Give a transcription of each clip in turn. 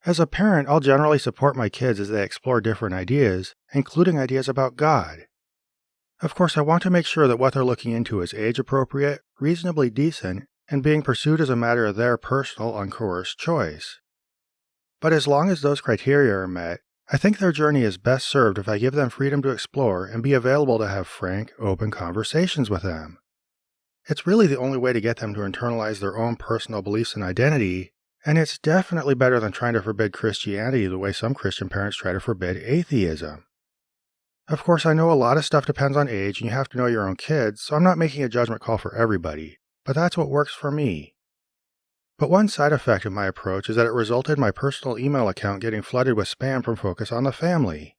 As a parent, I'll generally support my kids as they explore different ideas, including ideas about God. Of course, I want to make sure that what they're looking into is age-appropriate, reasonably decent, and being pursued as a matter of their personal, uncoerced choice. But as long as those criteria are met, I think their journey is best served if I give them freedom to explore and be available to have frank, open conversations with them. It's really the only way to get them to internalize their own personal beliefs and identity, and it's definitely better than trying to forbid Christianity the way some Christian parents try to forbid atheism. Of course, I know a lot of stuff depends on age and you have to know your own kids, so I'm not making a judgment call for everybody, but that's what works for me. But one side effect of my approach is that it resulted in my personal email account getting flooded with spam from Focus on the Family.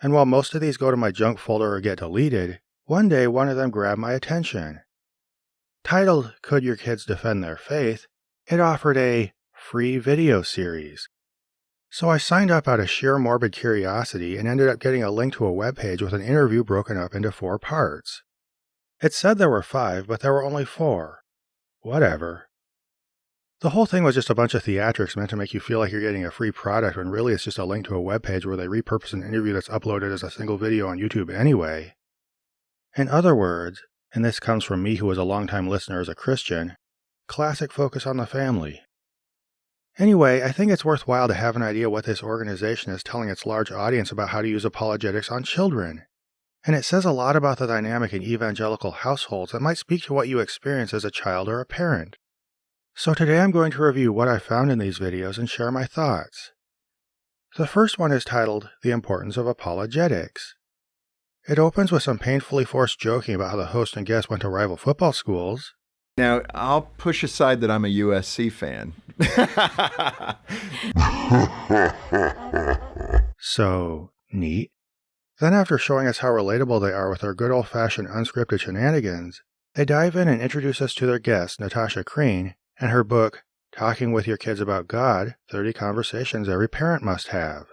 And while most of these go to my junk folder or get deleted, one day one of them grabbed my attention. Titled, Could Your Kids Defend Their Faith?, it offered a free video series. So I signed up out of sheer morbid curiosity and ended up getting a link to a webpage with an interview broken up into 4 parts. It said there were 5, but there were only 4. Whatever. The whole thing was just a bunch of theatrics meant to make you feel like you're getting a free product when really it's just a link to a webpage where they repurpose an interview that's uploaded as a single video on YouTube anyway. In other words, and this comes from me who was a longtime listener as a Christian, classic Focus on the Family. Anyway, I think it's worthwhile to have an idea what this organization is telling its large audience about how to use apologetics on children. And it says a lot about the dynamic in evangelical households that might speak to what you experience as a child or a parent. So today I'm going to review what I found in these videos and share my thoughts. The first one is titled, The Importance of Apologetics. It opens with some painfully forced joking about how the host and guest went to rival football schools. Now, I'll push aside that I'm a USC fan. So, neat. Then after showing us how relatable they are with their good old-fashioned unscripted shenanigans, they dive in and introduce us to their guest, Natasha and her book, Talking with Your Kids About God, 30 Conversations Every Parent Must Have.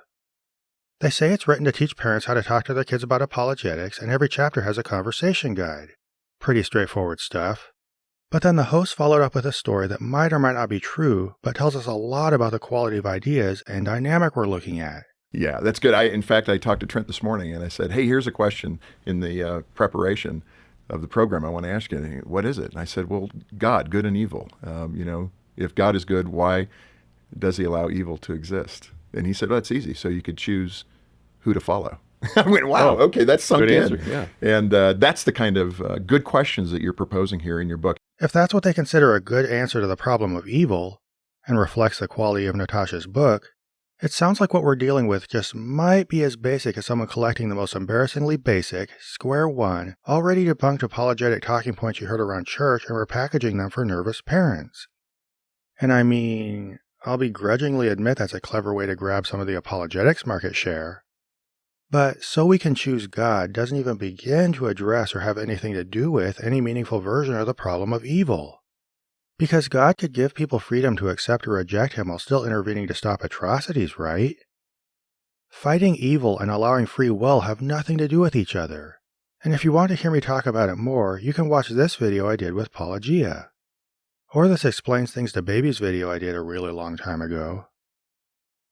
They say it's written to teach parents how to talk to their kids about apologetics, and every chapter has a conversation guide. Pretty straightforward stuff. But then the host followed up with a story that might or might not be true, but tells us a lot about the quality of ideas and dynamic we're looking at. Yeah, that's good. In fact, I talked to Trent this morning, and I said, hey, here's a question in the preparation of the program I want to ask you. And he, what is it? And I said, well, God, good and evil. If God is good, why does he allow evil to exist? And he said, well, that's easy. So you could choose who to follow. I went, wow, okay, that's sunk in. Answer, yeah. And that's the kind of good questions that you're proposing here in your book. If that's what they consider a good answer to the problem of evil, and reflects the quality of Natasha's book, it sounds like what we're dealing with just might be as basic as someone collecting the most embarrassingly basic, square one, already debunked apologetic talking points you heard around church and repackaging them for nervous parents. And I mean, I'll begrudgingly admit that's a clever way to grab some of the apologetics market share. But So We Can Choose God doesn't even begin to address or have anything to do with any meaningful version of the problem of evil. Because God could give people freedom to accept or reject him while still intervening to stop atrocities, right? Fighting evil and allowing free will have nothing to do with each other. And if you want to hear me talk about it more, you can watch this video I did with Apologia. Or this Explains Things to Babies video I did a really long time ago.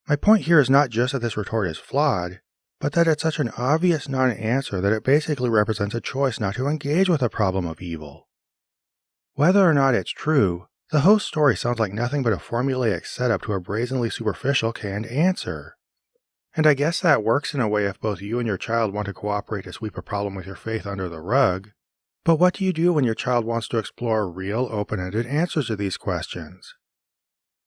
My point here is not just that this retort is flawed, but that it's such an obvious non-answer that it basically represents a choice not to engage with the problem of evil. Whether or not it's true, the host's story sounds like nothing but a formulaic setup to a brazenly superficial canned answer. And I guess that works in a way if both you and your child want to cooperate to sweep a problem with your faith under the rug. But what do you do when your child wants to explore real, open-ended answers to these questions?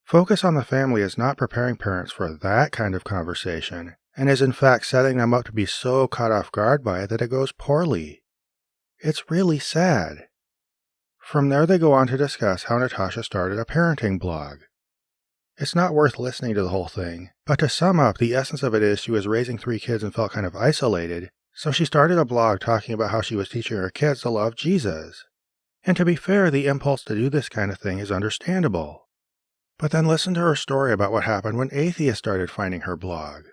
Focus on the Family is not preparing parents for that kind of conversation, and is in fact setting them up to be so caught off guard by it that it goes poorly. It's really sad. From there they go on to discuss how Natasha started a parenting blog. It's not worth listening to the whole thing, but to sum up, the essence of it is she was raising 3 kids and felt kind of isolated, so she started a blog talking about how she was teaching her kids to love Jesus. And to be fair, the impulse to do this kind of thing is understandable. But then listen to her story about what happened when atheists started finding her blog.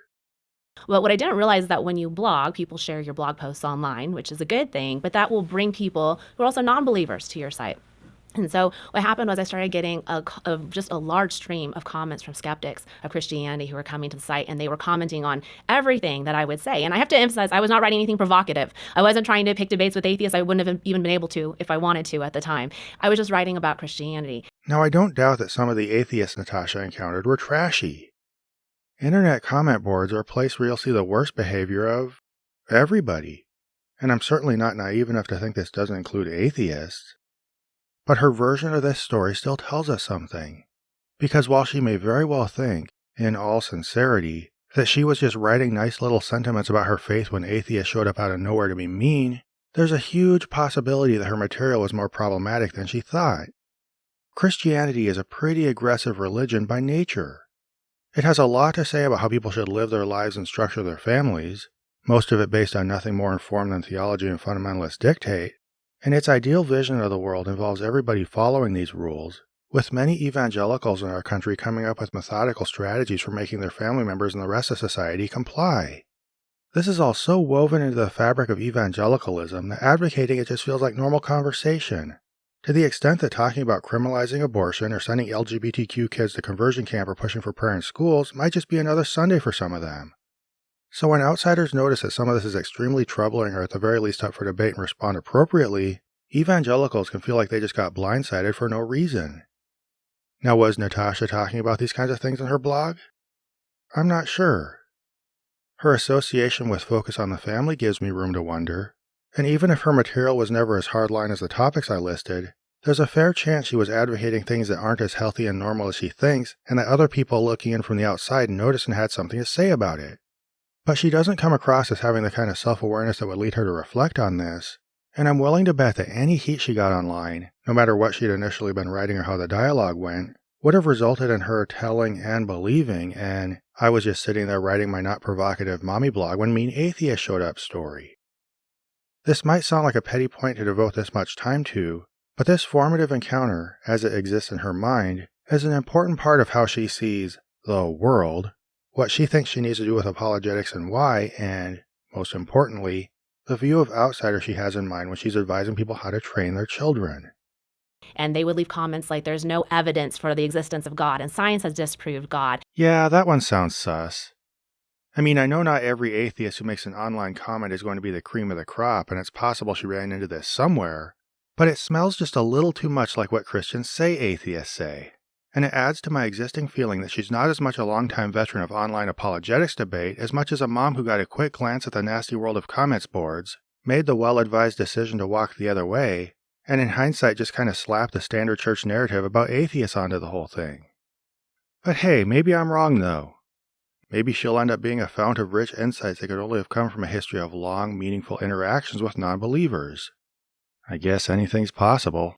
Well, what I didn't realize is that when you blog, people share your blog posts online, which is a good thing, but that will bring people who are also non-believers to your site. And so what happened was I started getting just a large stream of comments from skeptics of Christianity who were coming to the site, and they were commenting on everything that I would say. And I have to emphasize, I was not writing anything provocative. I wasn't trying to pick debates with atheists. I wouldn't have even been able to if I wanted to at the time. I was just writing about Christianity. Now, I don't doubt that some of the atheists Natasha encountered were trashy. Internet comment boards are a place where you'll see the worst behavior of everybody. And I'm certainly not naive enough to think this doesn't include atheists. But her version of this story still tells us something. Because while she may very well think, in all sincerity, that she was just writing nice little sentiments about her faith when atheists showed up out of nowhere to be mean, there's a huge possibility that her material was more problematic than she thought. Christianity is a pretty aggressive religion by nature. It has a lot to say about how people should live their lives and structure their families, most of it based on nothing more informed than theology and fundamentalist dictate, and its ideal vision of the world involves everybody following these rules, with many evangelicals in our country coming up with methodical strategies for making their family members and the rest of society comply. This is all so woven into the fabric of evangelicalism that advocating it just feels like normal conversation, to the extent that talking about criminalizing abortion or sending LGBTQ kids to conversion camp or pushing for prayer in schools might just be another Sunday for some of them. So when outsiders notice that some of this is extremely troubling or at the very least up for debate and respond appropriately, evangelicals can feel like they just got blindsided for no reason. Now, was Natasha talking about these kinds of things in her blog? I'm not sure. Her association with Focus on the Family gives me room to wonder, and even if her material was never as hardline as the topics I listed, there's a fair chance she was advocating things that aren't as healthy and normal as she thinks, and that other people looking in from the outside noticed and had something to say about it. But she doesn't come across as having the kind of self-awareness that would lead her to reflect on this, and I'm willing to bet that any heat she got online, no matter what she'd initially been writing or how the dialogue went, would have resulted in her telling and believing an "I was just sitting there writing my not provocative mommy blog when mean atheist showed up" story. This might sound like a petty point to devote this much time to, but this formative encounter, as it exists in her mind, is an important part of how she sees the world, what she thinks she needs to do with apologetics and why, and, most importantly, the view of outsiders she has in mind when she's advising people how to train their children. And they would leave comments like, there's no evidence for the existence of God, and science has disproved God. Yeah, that one sounds sus. I mean, I know not every atheist who makes an online comment is going to be the cream of the crop, and it's possible she ran into this somewhere, but it smells just a little too much like what Christians say atheists say. And it adds to my existing feeling that she's not as much a longtime veteran of online apologetics debate as much as a mom who got a quick glance at the nasty world of comments boards, made the well-advised decision to walk the other way, and in hindsight just kind of slapped the standard church narrative about atheists onto the whole thing. But hey, maybe I'm wrong though. Maybe she'll end up being a fount of rich insights that could only have come from a history of long, meaningful interactions with non-believers. I guess anything's possible.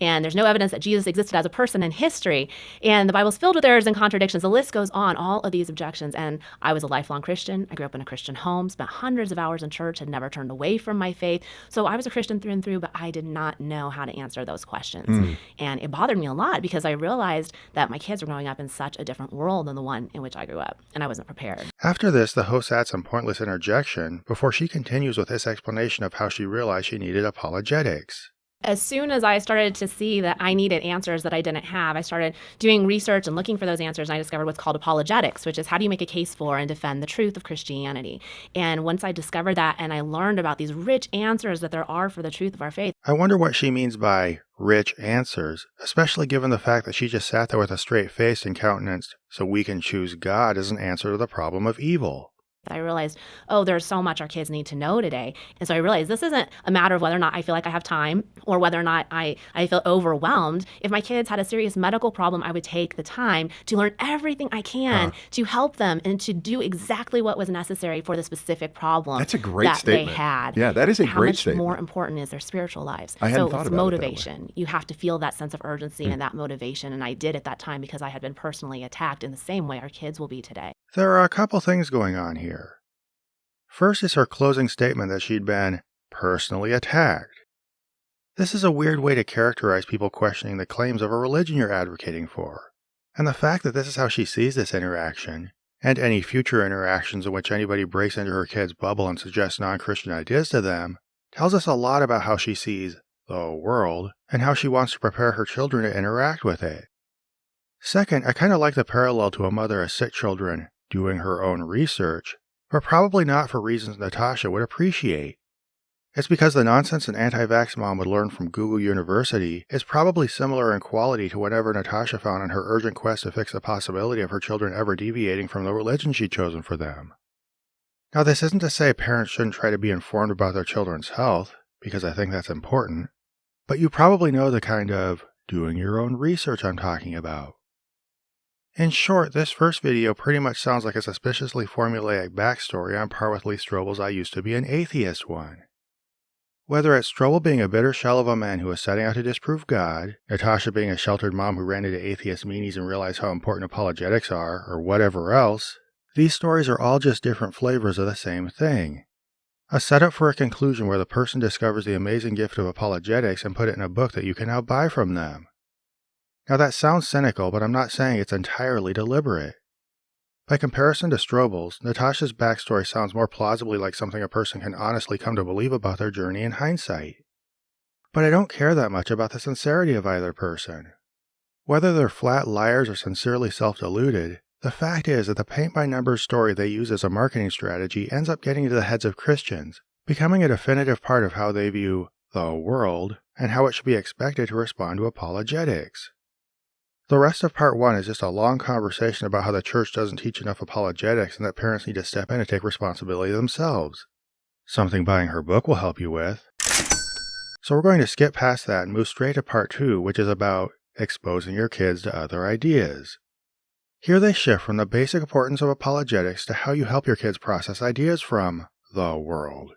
And there's no evidence that Jesus existed as a person in history. And the Bible's filled with errors and contradictions. The list goes on, all of these objections. And I was a lifelong Christian. I grew up in a Christian home, spent hundreds of hours in church, had never turned away from my faith. So I was a Christian through and through, but I did not know how to answer those questions. And it bothered me a lot because I realized that my kids were growing up in such a different world than the one in which I grew up. And I wasn't prepared. After this, the host adds some pointless interjection before she continues with this explanation of how she realized she needed apologetics. As soon as I started to see that I needed answers that I didn't have, I started doing research and looking for those answers, and I discovered what's called apologetics, which is how do you make a case for and defend the truth of Christianity. And once I discovered that and I learned about these rich answers that there are for the truth of our faith. I wonder what she means by rich answers, especially given the fact that she just sat there with a straight face and countenanced, "So we can choose God" as an answer to the problem of evil. I realized, oh, there's so much our kids need to know today. And so I realized this isn't a matter of whether or not I feel like I have time or whether or not I feel overwhelmed. If my kids had a serious medical problem, I would take the time to learn everything I can to help them and to do exactly what was necessary for the specific problem. That's a great statement. They had. Yeah, that is a great statement. How much more important is their spiritual lives? I hadn't thought it's about motivation. It that way. You have to feel that sense of urgency and that motivation. And I did at that time because I had been personally attacked in the same way our kids will be today. There are a couple things going on here. First is her closing statement that she'd been personally attacked. This is a weird way to characterize people questioning the claims of a religion you're advocating for. And the fact that this is how she sees this interaction, and any future interactions in which anybody breaks into her kid's bubble and suggests non-Christian ideas to them, tells us a lot about how she sees the world, and how she wants to prepare her children to interact with it. Second, I kind of like the parallel to a mother of 6 children doing her own research, but probably not for reasons Natasha would appreciate. It's because the nonsense an anti-vax mom would learn from Google University is probably similar in quality to whatever Natasha found in her urgent quest to fix the possibility of her children ever deviating from the religion she'd chosen for them. Now, this isn't to say parents shouldn't try to be informed about their children's health, because I think that's important, but you probably know the kind of doing your own research I'm talking about. In short, this first video pretty much sounds like a suspiciously formulaic backstory on par with Lee Strobel's I used to be an atheist one. Whether it's Strobel being a bitter shell of a man who was setting out to disprove God, Natasha being a sheltered mom who ran into atheist meanies and realized how important apologetics are, or whatever else, these stories are all just different flavors of the same thing. A setup for a conclusion where the person discovers the amazing gift of apologetics and put it in a book that you can now buy from them. Now that sounds cynical, but I'm not saying it's entirely deliberate. By comparison to Strobel's, Natasha's backstory sounds more plausibly like something a person can honestly come to believe about their journey in hindsight. But I don't care that much about the sincerity of either person. Whether they're flat liars or sincerely self-deluded, the fact is that the paint-by-numbers story they use as a marketing strategy ends up getting into the heads of Christians, becoming a definitive part of how they view the world and how it should be expected to respond to apologetics. The rest of part 1 is just a long conversation about how the church doesn't teach enough apologetics and that parents need to step in and take responsibility themselves. Something buying her book will help you with. So we're going to skip past that and move straight to part 2, which is about exposing your kids to other ideas. Here they shift from the basic importance of apologetics to how you help your kids process ideas from the world.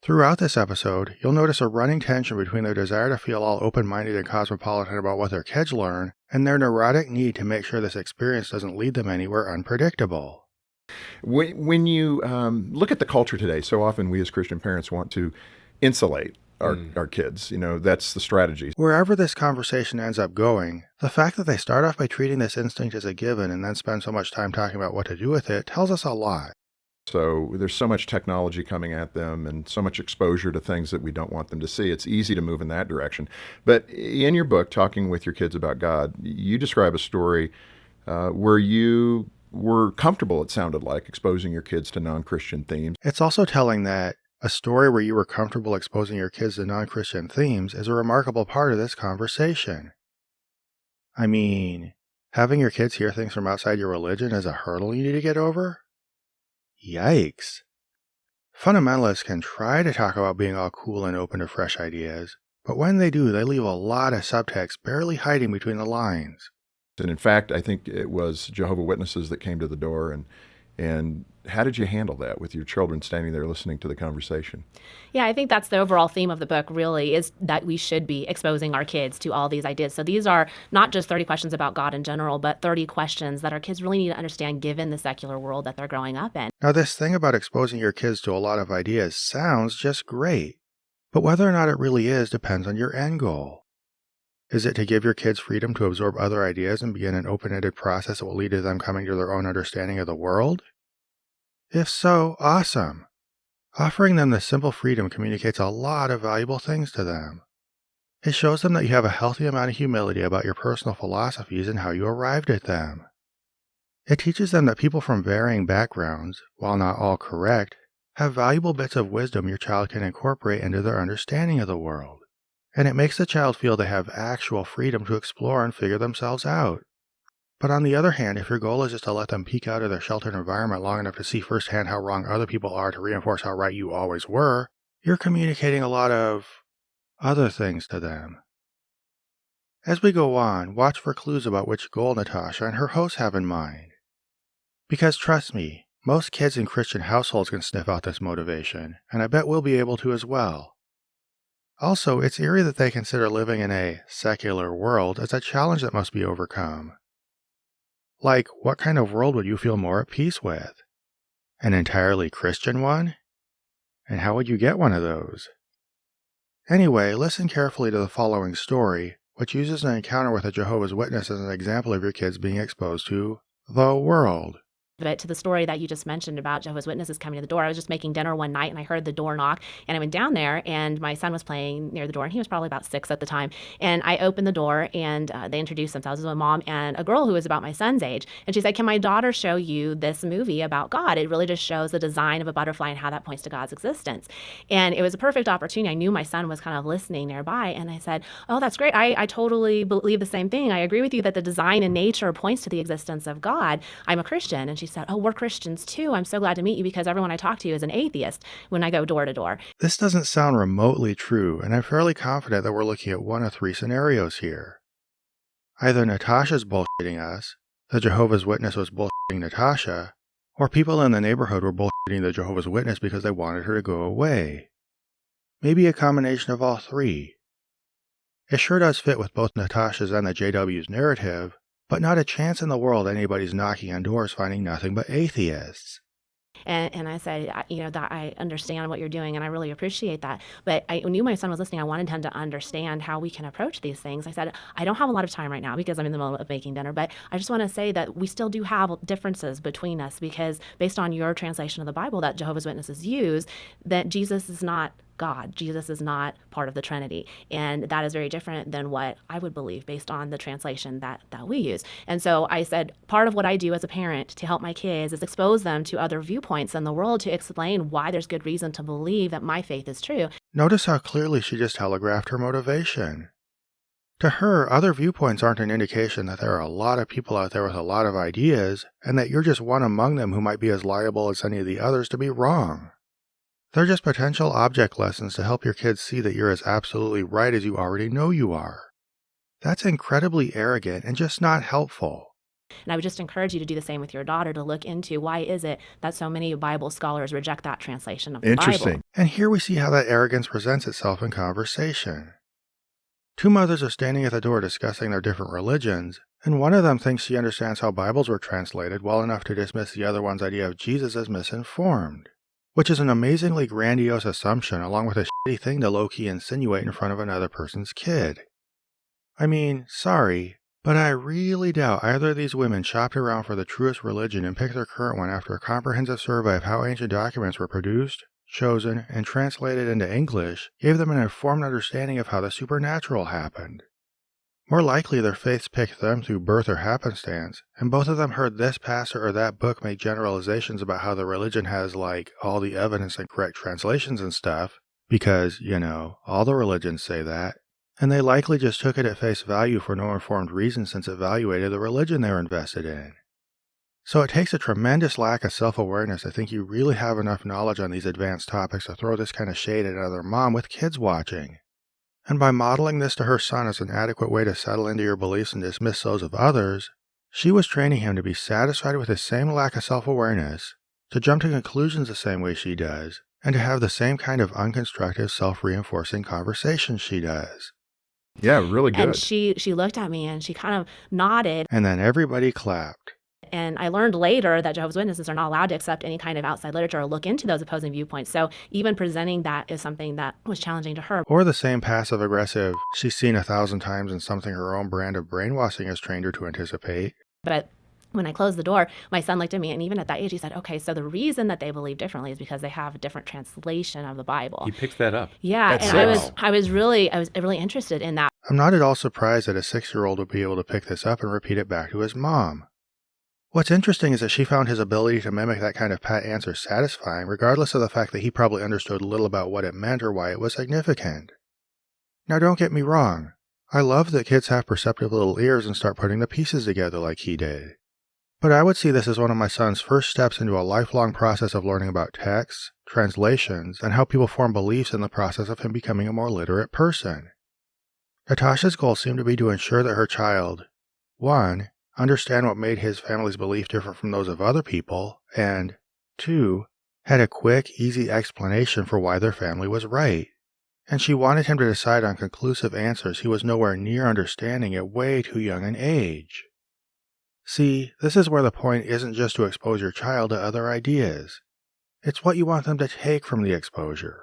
Throughout this episode, you'll notice a running tension between their desire to feel all open-minded and cosmopolitan about what their kids learn, and their neurotic need to make sure this experience doesn't lead them anywhere unpredictable. When you look at the culture today, so often we as Christian parents want to insulate our kids. You know, that's the strategy. Wherever this conversation ends up going, the fact that they start off by treating this instinct as a given and then spend so much time talking about what to do with it tells us a lot. So there's so much technology coming at them and so much exposure to things that we don't want them to see. It's easy to move in that direction. But in your book, Talking with Your Kids About God, you describe a story where you were comfortable, it sounded like, exposing your kids to non-Christian themes. It's also telling that a story where you were comfortable exposing your kids to non-Christian themes is a remarkable part of this conversation. I mean, having your kids hear things from outside your religion is a hurdle you need to get over? Yikes. Fundamentalists can try to talk about being all cool and open to fresh ideas, but when they do, they leave a lot of subtext barely hiding between the lines. And in fact, I think it was Jehovah Witnesses that came to the door. And how did you handle that with your children standing there listening to the conversation? Yeah, I think that's the overall theme of the book, really, is that we should be exposing our kids to all these ideas. So these are not just 30 questions about God in general, but 30 questions that our kids really need to understand given the secular world that they're growing up in. Now, this thing about exposing your kids to a lot of ideas sounds just great, but whether or not it really is depends on your end goal. Is it to give your kids freedom to absorb other ideas and begin an open-ended process that will lead to them coming to their own understanding of the world? If so, awesome. Offering them this simple freedom communicates a lot of valuable things to them. It shows them that you have a healthy amount of humility about your personal philosophies and how you arrived at them. It teaches them that people from varying backgrounds, while not all correct, have valuable bits of wisdom your child can incorporate into their understanding of the world. And it makes the child feel they have actual freedom to explore and figure themselves out. But on the other hand, if your goal is just to let them peek out of their sheltered environment long enough to see firsthand how wrong other people are to reinforce how right you always were, you're communicating a lot of other things to them. As we go on, watch for clues about which goal Natasha and her hosts have in mind. Because trust me, most kids in Christian households can sniff out this motivation, and I bet we'll be able to as well. Also, it's eerie that they consider living in a secular world as a challenge that must be overcome. Like, what kind of world would you feel more at peace with? An entirely Christian one? And how would you get one of those? Anyway, listen carefully to the following story, which uses an encounter with a Jehovah's Witness as an example of your kids being exposed to the world. But to the story that you just mentioned about Jehovah's Witnesses coming to the door, I was just making dinner one night and I heard the door knock and I went down there and my son was playing near the door and he was probably about 6 at the time. And I opened the door and they introduced themselves as a mom and a girl who was about my son's age. And she said, "Can my daughter show you this movie about God? It really just shows the design of a butterfly and how that points to God's existence." And it was a perfect opportunity. I knew my son was kind of listening nearby and I said, "Oh, that's great. I totally believe the same thing. I agree with you that the design in nature points to the existence of God. I'm a Christian." And she said, "Oh, we're Christians too. I'm so glad to meet you because everyone I talk to is an atheist when I go door to door." This doesn't sound remotely true, and I'm fairly confident that we're looking at one of 3 scenarios here. Either Natasha's bullshitting us, the Jehovah's Witness was bullshitting Natasha, or people in the neighborhood were bullshitting the Jehovah's Witness because they wanted her to go away. Maybe a combination of all 3. It sure does fit with both Natasha's and the JW's narrative, but not a chance in the world anybody's knocking on doors finding nothing but atheists. And I said, that I understand what you're doing and I really appreciate that. But I knew my son was listening. I wanted him to understand how we can approach these things. I said, I don't have a lot of time right now because I'm in the middle of making dinner, but I just want to say that we still do have differences between us because based on your translation of the Bible that Jehovah's Witnesses use, that Jesus is not God. Jesus is not part of the Trinity. And that is very different than what I would believe based on the translation that we use. And so I said, part of what I do as a parent to help my kids is expose them to other viewpoints in the world to explain why there's good reason to believe that my faith is true. Notice how clearly she just telegraphed her motivation. To her, other viewpoints aren't an indication that there are a lot of people out there with a lot of ideas, and that you're just one among them who might be as liable as any of the others to be wrong. They're just potential object lessons to help your kids see that you're as absolutely right as you already know you are. That's incredibly arrogant and just not helpful. And I would just encourage you to do the same with your daughter, to look into why is it that so many Bible scholars reject that translation of the Bible. And here we see how that arrogance presents itself in conversation. 2 mothers are standing at the door discussing their different religions, and one of them thinks she understands how Bibles were translated well enough to dismiss the other one's idea of Jesus as misinformed. Which is an amazingly grandiose assumption along with a shitty thing to low-key insinuate in front of another person's kid. I mean, sorry, but I really doubt either of these women shopped around for the truest religion and picked their current one after a comprehensive survey of how ancient documents were produced, chosen, and translated into English gave them an informed understanding of how the supernatural happened. More likely their faiths picked them through birth or happenstance, and both of them heard this pastor or that book make generalizations about how the religion has, all the evidence and correct translations and stuff, because, all the religions say that, and they likely just took it at face value for no informed reason since it evaluated the religion they were invested in. So it takes a tremendous lack of self-awareness to think you really have enough knowledge on these advanced topics to throw this kind of shade at another mom with kids watching. And by modeling this to her son as an adequate way to settle into your beliefs and dismiss those of others, she was training him to be satisfied with his same lack of self-awareness, to jump to conclusions the same way she does, and to have the same kind of unconstructive, self-reinforcing conversations she does. Yeah, really good. And she looked at me and she kind of nodded. And then everybody clapped. And I learned later that Jehovah's Witnesses are not allowed to accept any kind of outside literature or look into those opposing viewpoints. So even presenting that is something that was challenging to her. Or the same passive-aggressive, she's seen 1,000 times in something her own brand of brainwashing has trained her to anticipate. But when I closed the door, my son looked at me, and even at that age, he said, okay, so the reason that they believe differently is because they have a different translation of the Bible. He picks that up. Yeah, That's and I was really interested in that. I'm not at all surprised that a 6-year-old would be able to pick this up and repeat it back to his mom. What's interesting is that she found his ability to mimic that kind of pat answer satisfying, regardless of the fact that he probably understood little about what it meant or why it was significant. Now don't get me wrong, I love that kids have perceptive little ears and start putting the pieces together like he did. But I would see this as one of my son's first steps into a lifelong process of learning about texts, translations, and how people form beliefs in the process of him becoming a more literate person. Natasha's goal seemed to be to ensure that her child, 1, understand what made his family's belief different from those of other people, and 2, had a quick, easy explanation for why their family was right. And she wanted him to decide on conclusive answers he was nowhere near understanding at way too young an age. See, this is where the point isn't just to expose your child to other ideas. It's what you want them to take from the exposure.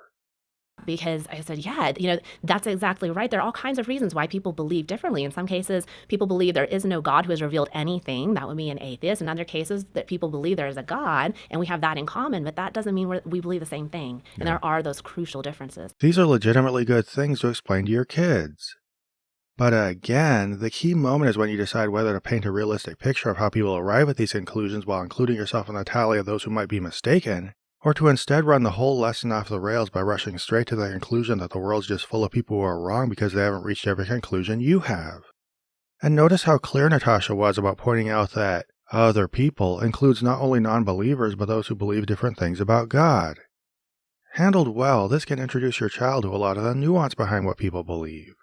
Because I said, yeah, that's exactly right. There are all kinds of reasons why people believe differently. In some cases, people believe there is no God who has revealed anything. That would be an atheist. In other cases, that people believe there is a God, and we have that in common, but that doesn't mean we believe the same thing. Yeah. And there are those crucial differences. These are legitimately good things to explain to your kids. But again, the key moment is when you decide whether to paint a realistic picture of how people arrive at these conclusions while including yourself in the tally of those who might be mistaken, or to instead run the whole lesson off the rails by rushing straight to the conclusion that the world's just full of people who are wrong because they haven't reached every conclusion you have. And notice how clear Natasha was about pointing out that other people includes not only non-believers but those who believe different things about God. Handled well, this can introduce your child to a lot of the nuance behind what people believe.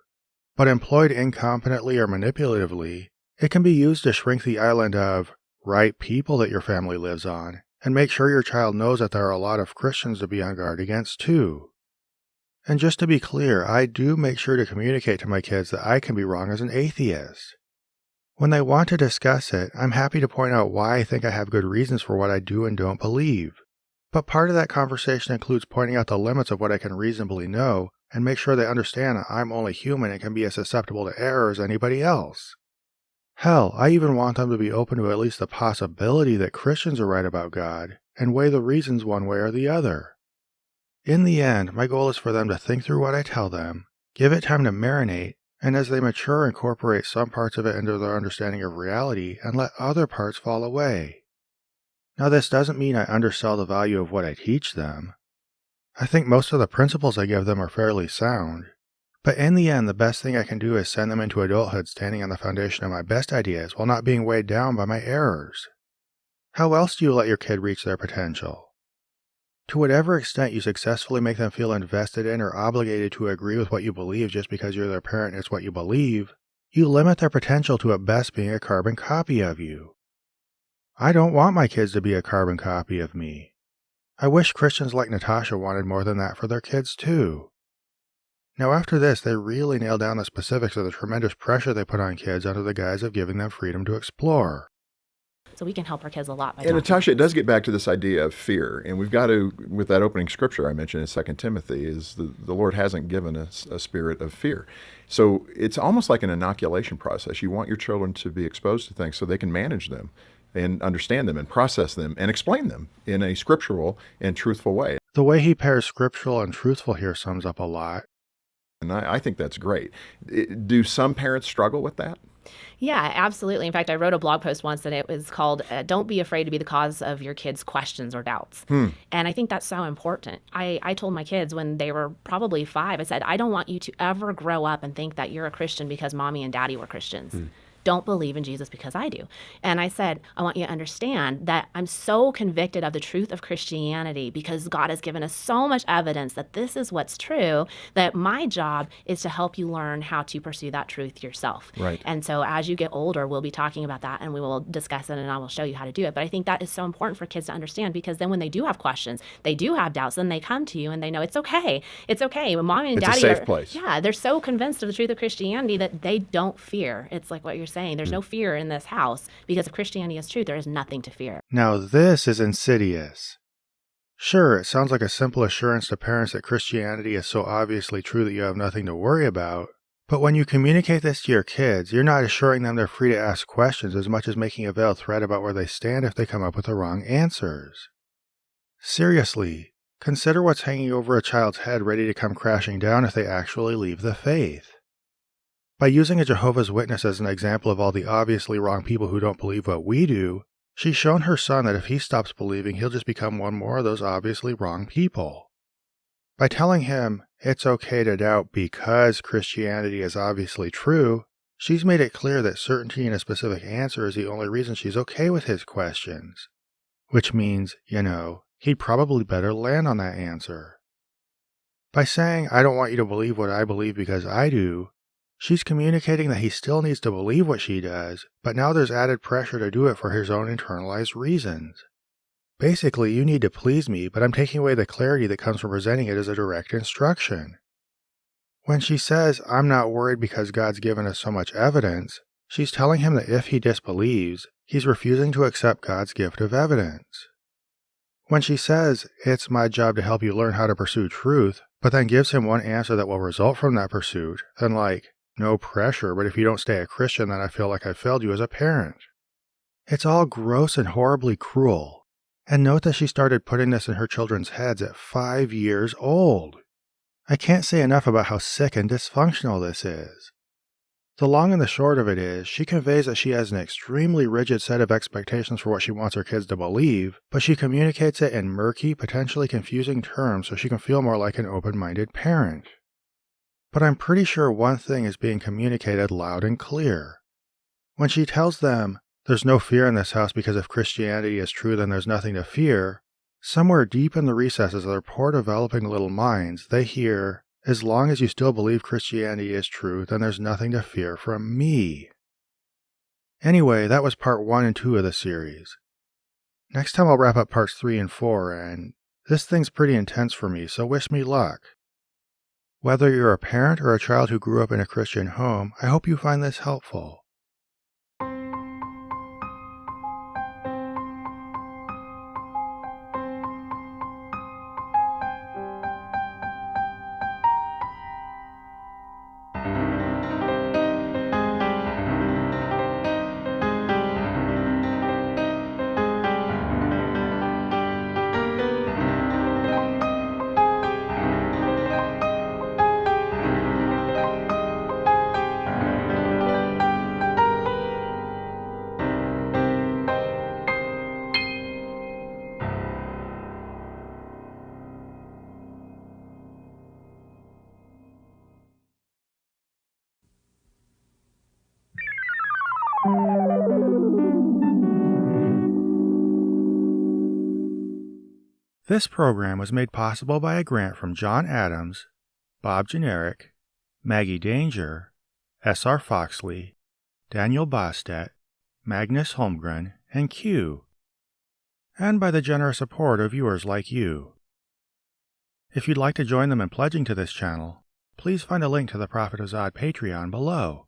But employed incompetently or manipulatively, it can be used to shrink the island of right people that your family lives on, and make sure your child knows that there are a lot of Christians to be on guard against too. And just to be clear, I do make sure to communicate to my kids that I can be wrong as an atheist. When they want to discuss it, I'm happy to point out why I think I have good reasons for what I do and don't believe. But part of that conversation includes pointing out the limits of what I can reasonably know, and make sure they understand that I'm only human and can be as susceptible to error as anybody else. Hell, I even want them to be open to at least the possibility that Christians are right about God, and weigh the reasons one way or the other. In the end, my goal is for them to think through what I tell them, give it time to marinate, and as they mature incorporate some parts of it into their understanding of reality and let other parts fall away. Now this doesn't mean I undersell the value of what I teach them. I think most of the principles I give them are fairly sound, but in the end the best thing I can do is send them into adulthood standing on the foundation of my best ideas while not being weighed down by my errors. How else do you let your kid reach their potential? To whatever extent you successfully make them feel invested in or obligated to agree with what you believe just because you're their parent and it's what you believe, you limit their potential to at best being a carbon copy of you. I don't want my kids to be a carbon copy of me. I wish Christians like Natasha wanted more than that for their kids too. Now after this, they really nail down the specifics of the tremendous pressure they put on kids under the guise of giving them freedom to explore. So we can help our kids a lot by And Natasha, it does get back to this idea of fear. And we've got to, with that opening scripture I mentioned in 2 Timothy, is the Lord hasn't given us a spirit of fear. So it's almost like an inoculation process. You want your children to be exposed to things so they can manage them and understand them and process them and explain them in a scriptural and truthful way. The way he pairs scriptural and truthful here sums up a lot. And I think that's great. Do some parents struggle with that? Yeah, absolutely. In fact, I wrote a blog post once and it was called, Don't Be Afraid to Be the Cause of Your Kids' Questions or Doubts. And I think that's so important. I told my kids when they were probably 5, I said, I don't want you to ever grow up and think that you're a Christian because mommy and daddy were Christians. Don't believe in Jesus because I do. And I said, I want you to understand that I'm so convicted of the truth of Christianity because God has given us so much evidence that this is what's true, that my job is to help you learn how to pursue that truth yourself. Right. And so as you get older, we'll be talking about that and we will discuss it and I will show you how to do it. But I think that is so important for kids to understand because then when they do have questions, they do have doubts, then they come to you and they know it's okay. It's okay. When mommy and It's daddy a safe place. Yeah, they're so convinced of the truth of Christianity that they don't fear. It's like what you're saying. There's no fear in this house because if Christianity is true, there is nothing to fear. Now this is insidious. Sure, it sounds like a simple assurance to parents that Christianity is so obviously true that you have nothing to worry about, but when you communicate this to your kids, you're not assuring them they're free to ask questions as much as making a veiled threat about where they stand if they come up with the wrong answers. Seriously, consider what's hanging over a child's head ready to come crashing down if they actually leave the faith. By using a Jehovah's Witness as an example of all the obviously wrong people who don't believe what we do, she's shown her son that if he stops believing, he'll just become one more of those obviously wrong people. By telling him it's okay to doubt because Christianity is obviously true, she's made it clear that certainty in a specific answer is the only reason she's okay with his questions. Which means, he'd probably better land on that answer. By saying, I don't want you to believe what I believe because I do, she's communicating that he still needs to believe what she does, but now there's added pressure to do it for his own internalized reasons. Basically, you need to please me, but I'm taking away the clarity that comes from presenting it as a direct instruction. When she says, I'm not worried because God's given us so much evidence, she's telling him that if he disbelieves, he's refusing to accept God's gift of evidence. When she says, it's my job to help you learn how to pursue truth, but then gives him one answer that will result from that pursuit, then like, no pressure, but if you don't stay a Christian, then I feel like I failed you as a parent. It's all gross and horribly cruel. And note that she started putting this in her children's heads at 5 years old. I can't say enough about how sick and dysfunctional this is. The long and the short of it is, she conveys that she has an extremely rigid set of expectations for what she wants her kids to believe, but she communicates it in murky, potentially confusing terms so she can feel more like an open-minded parent. But I'm pretty sure one thing is being communicated loud and clear. When she tells them, "There's no fear in this house because if Christianity is true, then there's nothing to fear," somewhere deep in the recesses of their poor developing little minds, they hear, "As long as you still believe Christianity is true, then there's nothing to fear from me." Anyway, that was part 1 and 2 of the series. Next time I'll wrap up parts 3 and 4, and this thing's pretty intense for me, so wish me luck. Whether you're a parent or a child who grew up in a Christian home, I hope you find this helpful. This program was made possible by a grant from John Adams, Bob Generic, Maggie Danger, S.R. Foxley, Daniel Bostedt, Magnus Holmgren, and Q, and by the generous support of viewers like you. If you'd like to join them in pledging to this channel, please find a link to the Prophet of Zod Patreon below.